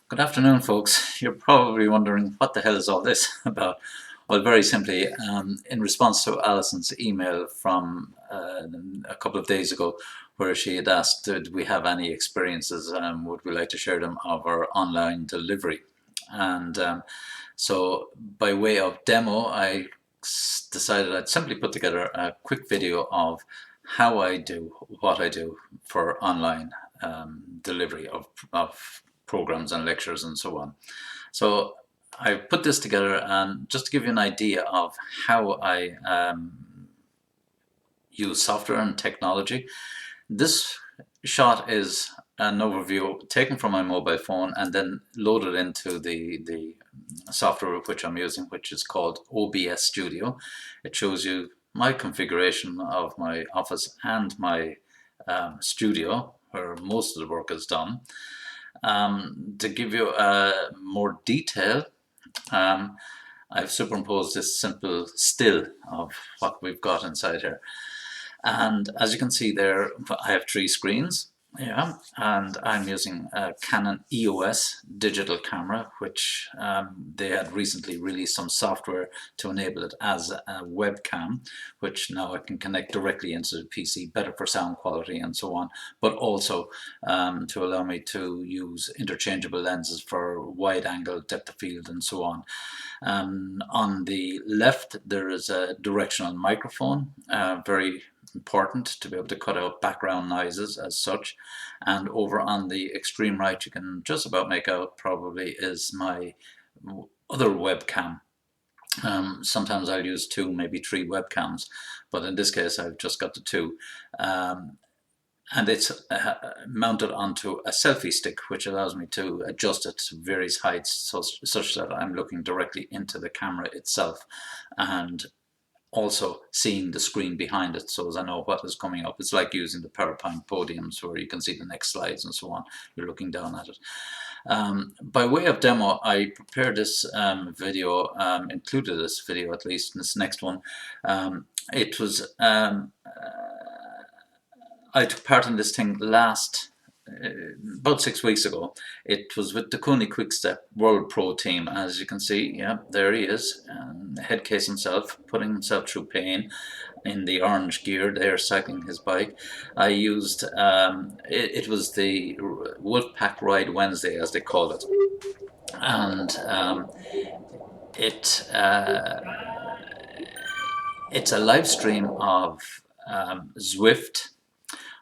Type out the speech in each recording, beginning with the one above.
Good afternoon, folks. You're probably wondering what the hell is all this about? Well, very simply, in response to Alison's email from a couple of days ago, where she had asked, did we have any experiences, would we like to share them, of our online delivery? And so, by way of demo, I decided I'd simply put together a quick video of how I do what I do for online delivery of programs and lectures and so on. So I put this together, and just to give you an idea of how I use software and technology, this shot is an overview taken from my mobile phone and then loaded into the software which I'm using, which is called OBS Studio. It shows you my configuration of my office and my studio, where most of the work is done. To give you more detail, I've superimposed this simple still of what we've got inside here. And as you can see there, I have 3 screens. Yeah, and I'm using a Canon EOS digital camera, which they had recently released some software to enable it as a webcam, which now I can connect directly into the PC, better for sound quality and so on, but also to allow me to use interchangeable lenses for wide angle, depth of field, and so on. On the left, there is a directional microphone, very important to be able to cut out background noises as such. And over on the extreme right, you can just about make out probably is my other webcam. Sometimes I'll use 2, maybe 3 webcams, but in this case I've just got the 2. And it's mounted onto a selfie stick, which allows me to adjust it to various heights such that I'm looking directly into the camera itself, and also seeing the screen behind it, so as I know what is coming up. It's like using the PowerPoint podiums where you can see the next slides and so on. You're looking down at it. By way of demo, I prepared this video, included this video at least in this next one. It was I took part in this thing about 6 weeks ago. It was with the Cooney Quickstep World Pro team. As you can see, yeah, there he is, head case himself, putting himself through pain in the orange gear there, cycling his bike. I used, it was the Wolfpack Ride Wednesday, as they call it. And it's a live stream of Zwift,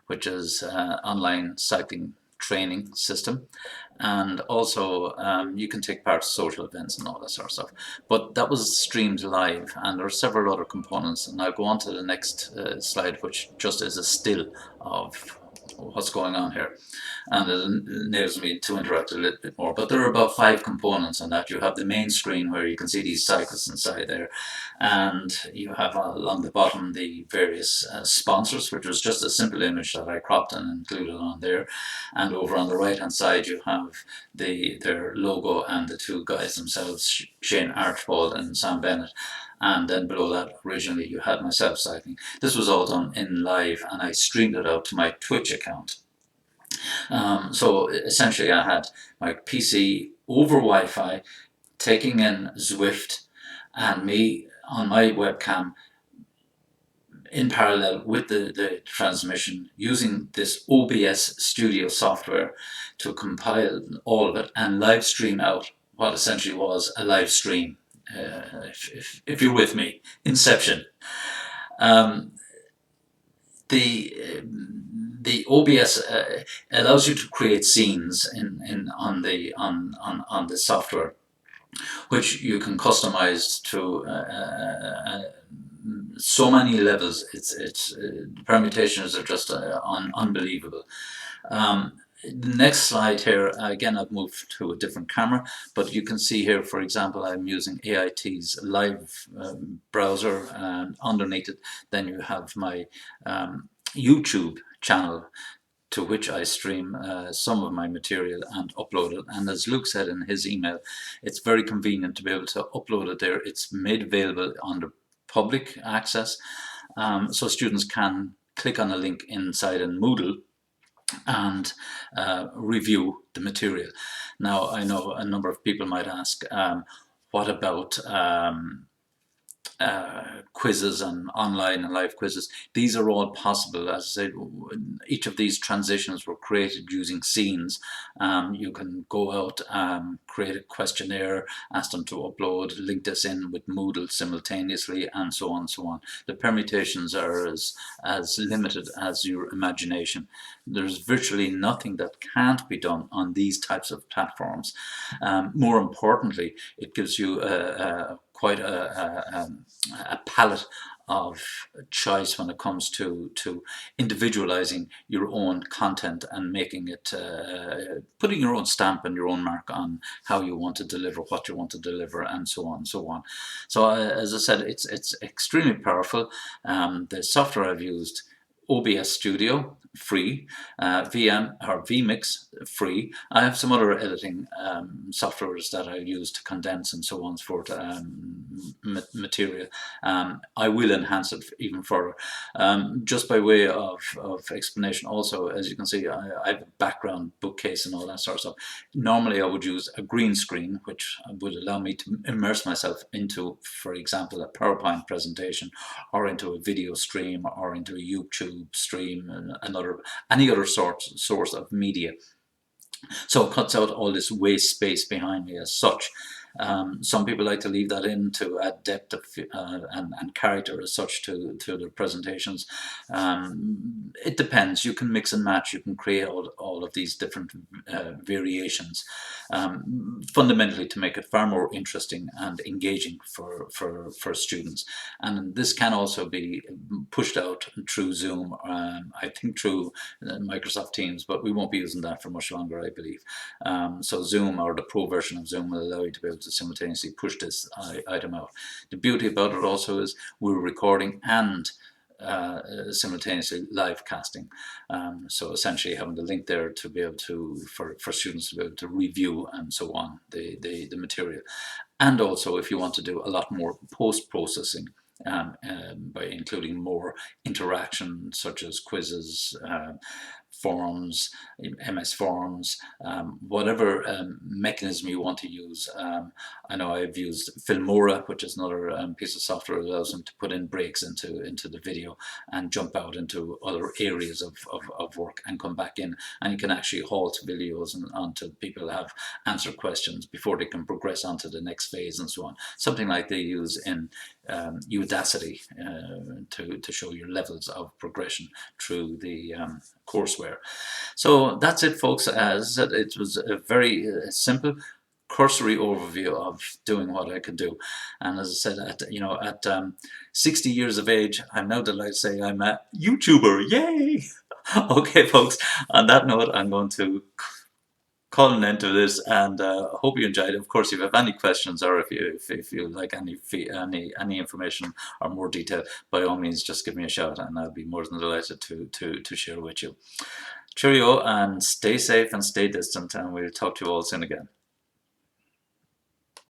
which is online cycling training system, and also you can take part in social events and all that sort of stuff. But that was streamed live, and there are several other components, and I'll go on to the next slide, which just is a still of what's going on here, and it enables me to interact a little bit more. But there are about 5 components on that. You have the main screen where you can see these cyclists inside there, and you have along the bottom the various sponsors, which was just a simple image that I cropped and included on there. And over on the right hand side you have their logo and the 2 guys themselves, Shane Archibald and Sam Bennett. And then below that, originally you had myself cycling. This was all done in live, and I streamed it out to my Twitch account. So essentially I had my PC over Wi-Fi taking in Zwift, and me on my webcam in parallel with the transmission, using this OBS Studio software to compile all of it and live stream out what essentially was a live stream. If you're with me, Inception. The OBS allows you to create scenes on the software, which you can customize to so many levels. It's permutations are just unbelievable. The next slide here, again, I've moved to a different camera, but you can see here, for example, I'm using AIT's live browser, and underneath it, then you have my YouTube channel, to which I stream some of my material and upload it. And as Luke said in his email, it's very convenient to be able to upload it there. It's made available under public access, so students can click on a link inside in Moodle and review the material. Now, I know a number of people might ask, what about quizzes and online and live quizzes? These are all possible. As I said, each of these transitions were created using scenes. You can go out, create a questionnaire, ask them to upload, link this in with Moodle simultaneously, and so on and so on. The permutations are as limited as your imagination. There's virtually nothing that can't be done on these types of platforms. More importantly, it gives you quite a palette of choice when it comes to individualizing your own content and making it, putting your own stamp and your own mark on how you want to deliver, what you want to deliver, and so on and so on. So as I said, it's extremely powerful. The software I've used, OBS Studio, free, VM or vMix, free. I have some other editing softwares that I use to condense and so on and so forth, material. I will enhance it even further. Just by way of explanation also, as you can see, I have a background bookcase and all that sort of stuff. Normally I would use a green screen, which would allow me to immerse myself into, for example, a PowerPoint presentation, or into a video stream, or into a YouTube stream, and any other source of media. So it cuts out all this waste space behind me as such. Some people like to leave that in to add depth of, and character as such to their presentations. It depends. You can mix and match. You can create all of these different variations, fundamentally to make it far more interesting and engaging for students. And this can also be pushed out through Zoom, I think through Microsoft Teams, but we won't be using that for much longer, I believe. So Zoom, or the pro version of Zoom, will allow you to be able to simultaneously push this item out. The beauty about it also is we're recording and simultaneously live casting. So essentially having the link there to be able to, for students to be able to review and so on the material. And also if you want to do a lot more post-processing, by including more interaction such as quizzes, forms, MS Forms, whatever mechanism you want to use. I know I've used Filmora, which is another piece of software that allows them to put in breaks into the video and jump out into other areas of work and come back in. And you can actually halt videos until people have answered questions before they can progress onto the next phase and so on. Something like they use in Udacity to show your levels of progression through the courseware. So that's it, folks. As I said, it was a very simple, cursory overview of doing what I could do. And as I said, at 60 years of age, I'm now delighted to say I'm a YouTuber. Yay! Okay, folks. On that note, I'm going to call an end to this, and hope you enjoyed it. Of course, if you have any questions, or if you like any information or more detail, by all means, just give me a shout, and I'll be more than delighted to share with you. Cheerio, and stay safe and stay distant, and we'll talk to you all soon again.